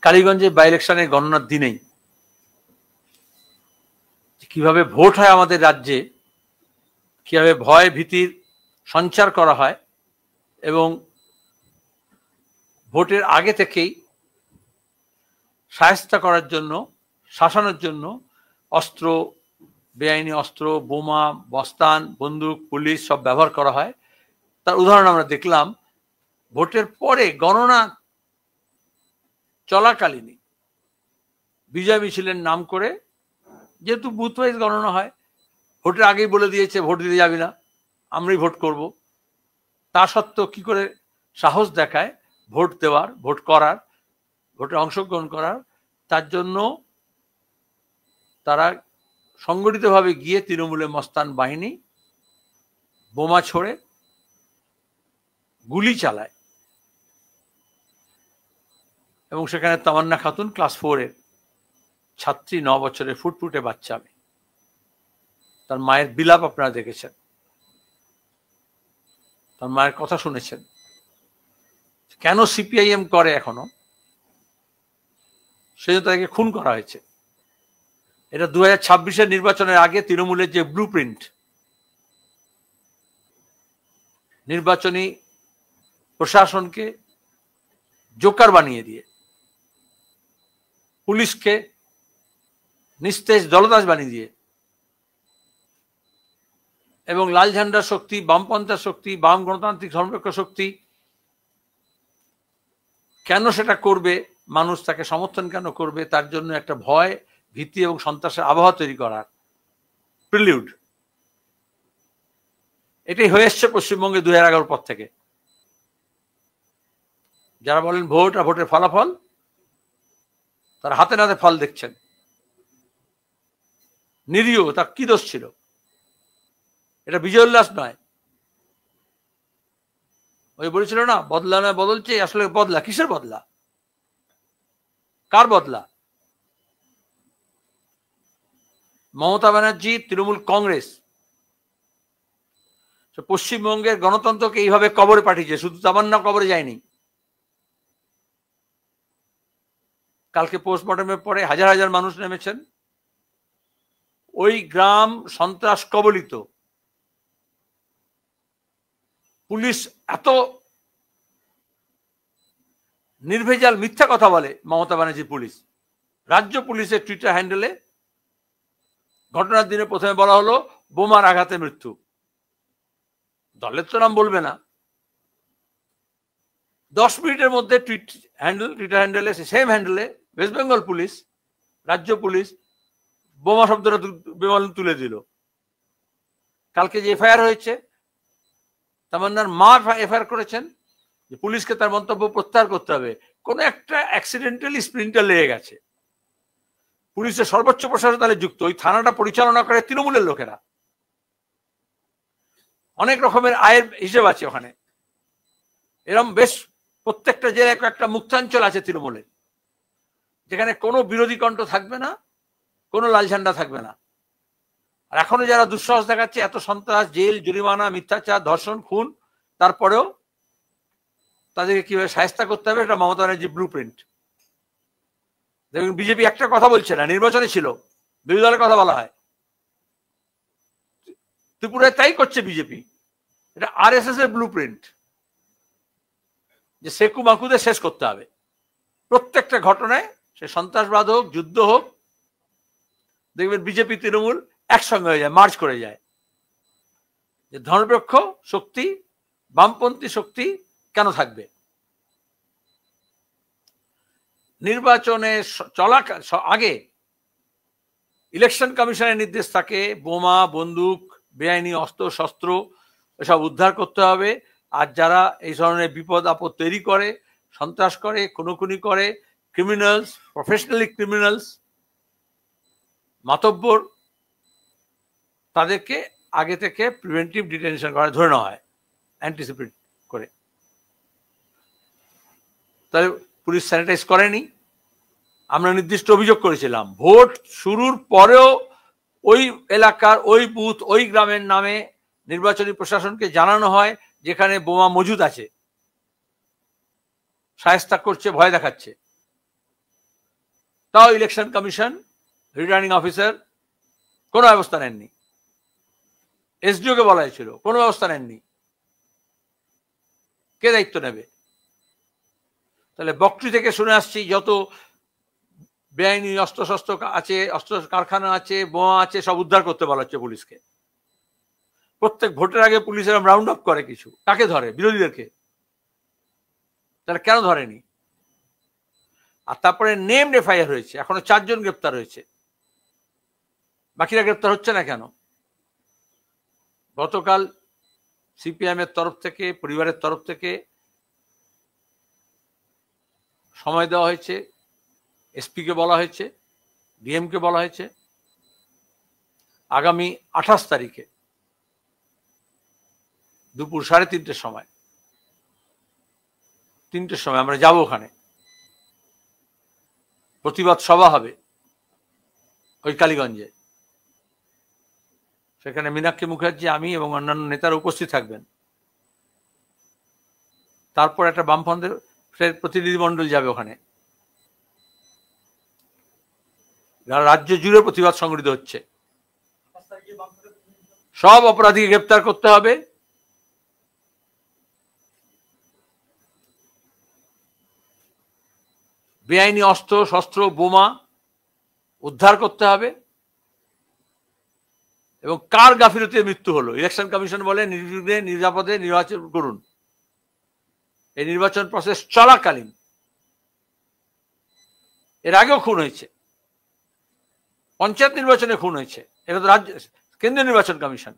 কালীগঞ্জে by ইলেকশনের গণনার দিনেই কিভাবে ভোট হয় আমাদের রাজ্যে, কিভাবে ভয় ভীতির সঞ্চার করা হয় এবং ভোটের আগে থেকেই শায়েস্তা করার জন্য, শাসানোর জন্য অস্ত্র, বেআইনি অস্ত্র, বোমা, বস্তান, বন্দুক, পুলিশ সব ব্যবহার করা হয়। তার উদাহরণ আমরা দেখলাম ভোটের পরে গণনা চলাকালীনই বিজয় মিছিলের নাম করে, যেহেতু বুথ ওয়াইজ গণনা হয়, ভোটের আগেই বলে দিয়েছে ভোট দিতে যাবি না, আমরাই ভোট করব। তা সত্ত্বেও কি করে সাহস দেখায় ভোট দেওয়ার, ভোট করার, ভোটে অংশগ্রহণ করার, তার জন্য তারা সংগঠিতভাবে গিয়ে তৃণমূলের মস্তান বাহিনী বোমা ছোড়ে, গুলি চালায় এবং সেখানে তামান্না খাতুন ক্লাস 4-এর ছাত্রী, 9 বছরের ফুটফুটে বাচ্চা মেয়ে, তার মায়ের বিলাপ আপনারা দেখেছেন, তার মায়ের কথা শুনেছেন। কেন সিপিআইএম করে এখনো, সেজন্য তাদেরকে খুন করা হয়েছে। এটা 2026-এর নির্বাচনের আগে তৃণমূলের যে ব্লু প্রিন্ট, নির্বাচনী প্রশাসনকে জোকার বানিয়ে দিয়ে, পুলিশকে নিস্তেজ দলদাস বানিয়ে দিয়ে এবং লাল ঝান্ডার শক্তি, বামপন্থার শক্তি, বাম গণতান্ত্রিক ধর্মনিরপেক্ষ শক্তি কেন সেটা করবে, মানুষ তাকে সমর্থন কেন করবে, তার জন্য একটা ভয়, ভীতি এবং সন্ত্রাসের আবহাওয়া তৈরি করার প্রিলিউড এটাই হয়ে এসছে পশ্চিমবঙ্গে 2011 পর থেকে। যারা বলেন ভোট আর ভোটের ফলাফল, তারা হাতে নাতে ফল দেখছেন। নিরীহ, তার কি দোষ ছিল? এটা বিজয় উল্লাস নয়। ওই বলেছিল না, বদলা নয় বদলছে, আসলে বদলা। কিসের বদলা? কার বদলা? মমতা ব্যানার্জি, তৃণমূল কংগ্রেস পশ্চিমবঙ্গের গণতন্ত্রকে এইভাবে কবরে পাঠিয়েছে। শুধু তামান্না কবরে যায়নি, কালকে পোস্টমর্টমের পরে হাজার হাজার মানুষ নেমেছেন। ওই গ্রাম সন্ত্রাস কবলিত, পুলিশ এত নির্ভেজাল মিথ্যা কথা বলে। মমতা ব্যানার্জি পুলিশ, রাজ্য পুলিশের টুইটার হ্যান্ডেলে ঘটনার দিনে প্রথমে বলা হলো বোমার আঘাতে মৃত্যু। দলের তো নাম বলবে না। 10 মিনিটের মধ্যে টুইটার হ্যান্ডেলে, সেম হ্যান্ডেলে ওয়েস্ট বেঙ্গল পুলিশ, রাজ্য পুলিশ বোমা শব্দটা তুলে দিল। কালকে যে এফআইআর হয়েছে, তামান্নার মা এফআইআর করেছেন যে পুলিশকে তার মন্তব্য প্রত্যাহার করতে হবে। কোন একটা অ্যাক্সিডেন্টালি স্প্রিন্টার লেগে গেছে। পুলিশের সর্বোচ্চ প্রশাসন তাহলে যুক্ত, ওই থানাটা পরিচালনা করে তৃণমূলের লোকেরা। অনেক রকমের আয়ের হিসেব আছে ওখানে। এরকম বেশ প্রত্যেকটা জেলায় একটা মুক্তাঞ্চল আছে তৃণমূলের, যেখানে কোনো বিরোধী কণ্ঠ থাকবে না, কোনো লাল ঝান্ডা থাকবে না। আর এখনো যারা দুঃসাহস দেখাচ্ছে, এত সন্ত্রাস, জেল, জরিমানা, মিথ্যাচার, ধর্ষণ, খুন, তারপরেও তাদেরকে কিভাবে শায়েস্তা করতে হবে, এটা মমতা ব্যানার্জির ব্লু প্রিন্ট। দেখুন, বিজেপি একটা কথা বলছে না, নির্বাচনে ছিল বিরোধী দলের কথা বলা হয়। ত্রিপুরায় তাই করছে বিজেপি। এটা আরএসএস এর ব্লু প্রিন্ট, যে সেকু মাকুদের শেষ করতে হবে। প্রত্যেকটা ঘটনায়, সে সন্ত্রাসবাদ হোক, যুদ্ধ হোক, দেখবেন বিজেপি তৃণমূল একসঙ্গে হয়ে যায়, মার্চ করে যায়। যে ধর্মনিরপেক্ষ শক্তি, বামপন্থী শক্তি কেন থাকবে? নির্বাচনে আগে ইলেকশন কমিশনের নির্দেশ থাকে বোমা, বন্দুক, বেআইনি অস্ত্র শস্ত্র এসব উদ্ধার করতে হবে। আর যারা এই ধরনের বিপদ আপদ তৈরি করে, সন্ত্রাস করে, খুনোখুনি করে, ক্রিমিনালস, প্রফেশনালি ক্রিমিনালস, মাতব্বর, তাদেরকে আগে থেকে প্রিভেন্টিভ ডিটেনশন করা ধরে নেওয়া হয়, অ্যান্টিসিপেট করে। তাহলে পুলিশ স্যানিটাইজ করেনি। আমরা নির্দিষ্ট অভিযোগ করেছিলাম, ভোট শুরুর পরেও ওই এলাকার, ওই বুথ, ওই গ্রামের নামে নির্বাচনী প্রশাসনকে জানানো হয় যেখানে বোমা মজুদ আছে, শায়েস্তা করছে, ভয় দেখাচ্ছে। তাও ইলেকশন কমিশন, রিটার্নিং অফিসার কোনো ব্যবস্থা নেননি। এসডিওকে বলা হয়েছিল, কোনো ব্যবস্থা নেননি। কে দায়িত্ব নেবে? তাহলে বকরি থেকে শুনে আসছি যত বেআইনি অস্ত্রশস্ত্র আছে, অস্ত্র কারখানা আছে, বোমা আছে, সব উদ্ধার করতে বলা হচ্ছে পুলিশকে। প্রত্যেক ভোটের আগে পুলিশেরা রাউন্ড আপ করে কিছু, কাকে ধরে? বিরোধীদেরকে। তাহলে কেন ধরেনি? আর তারপরে নেম এফআইআর হয়েছে, এখনো 4 জন গ্রেপ্তার হয়েছে, বাকিরা গ্রেপ্তার হচ্ছে না কেন? গতকাল সিপিএম এর তরফ থেকে, পরিবারের তরফ থেকে সময় দেওয়া হয়েছে, এসপিকে বলা হয়েছে, ডিএমকে বলা হয়েছে, আগামী 28 তারিখে দুপুর 3:30টার সময়, 3টের সময় আমরা যাব, ওখানে প্রতিবাদ সভা হবে ওই কালীগঞ্জে। সেখানে মীনাক্ষী মুখার্জি, আমি এবং অন্যান্য নেতারা উপস্থিত থাকবেন। তারপর একটা বামফ্রন্টের প্রতিনিধি মণ্ডল যাবে ওখানে। রাজ্য জুড়ে প্রতিবাদ সংগঠিত হচ্ছে। সব অপরাধীকে গ্রেপ্তার করতে হবে, বেআইনি অস্ত্র শস্ত্র বোমা উদ্ধার করতে হবে, এবং কার গাফিলতিতে মৃত্যু হলো ইলেকশন কমিশন বলে নির্বিঘ্নে নিরাপদে নির্বাচন করুন। এই নির্বাচন প্রসেস চলাকালীন এর আগেও খুন হয়েছে, পঞ্চায়েত নির্বাচনে খুন হয়েছে, এটা তো রাজ্য কেন্দ্রীয় নির্বাচন কমিশন।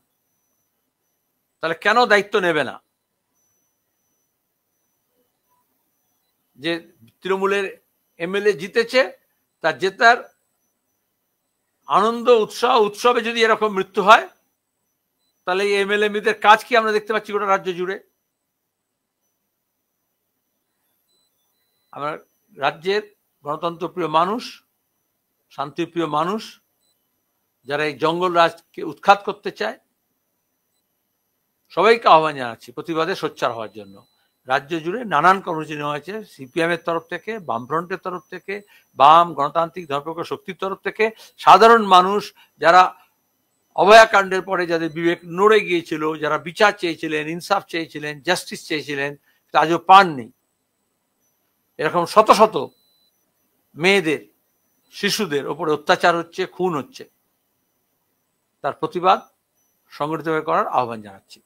তাহলে কেন দায়িত্ব নেবে না? যে তৃণমূলের এমএলএ জিতেছে, তার জেতার আনন্দ উৎসবে যদি এরকম মৃত্যু হয়, তাহলে এই এমএলএদের কাজ কি আমরা দেখতে পাচ্ছি গোটা রাজ্য জুড়ে। আমরা রাজ্যের গণতন্ত্রপ্রিয় মানুষ, শান্তিপ্রিয় মানুষ, যারা এই জঙ্গল রাজকে উৎখাত করতে চায়, সবাইকে আহ্বান জানাচ্ছি প্রতিবাদে সোচ্চার হওয়ার জন্য। রাজ্য জুড়ে নানান কর্মসূচি নেওয়া হয়েছে, সিপিএম এর তরফ থেকে, বামফ্রন্টের তরফ থেকে, বাম গণতান্ত্রিক ধর্মনিরপেক্ষ শক্তির তরফ থেকে, সাধারণ মানুষ যারা অভয়াকাণ্ডের পরে যাদের বিবেক নড়ে গিয়েছিল, যারা বিচার চেয়েছিলেন, ইনসাফ চেয়েছিলেন, জাস্টিস চেয়েছিলেন, আজও পাননি। এরকম শত শত মেয়েদের, শিশুদের ওপরে অত্যাচার হচ্ছে, খুন হচ্ছে, তার প্রতিবাদ সংগঠিতভাবে করার আহ্বান জানাচ্ছি।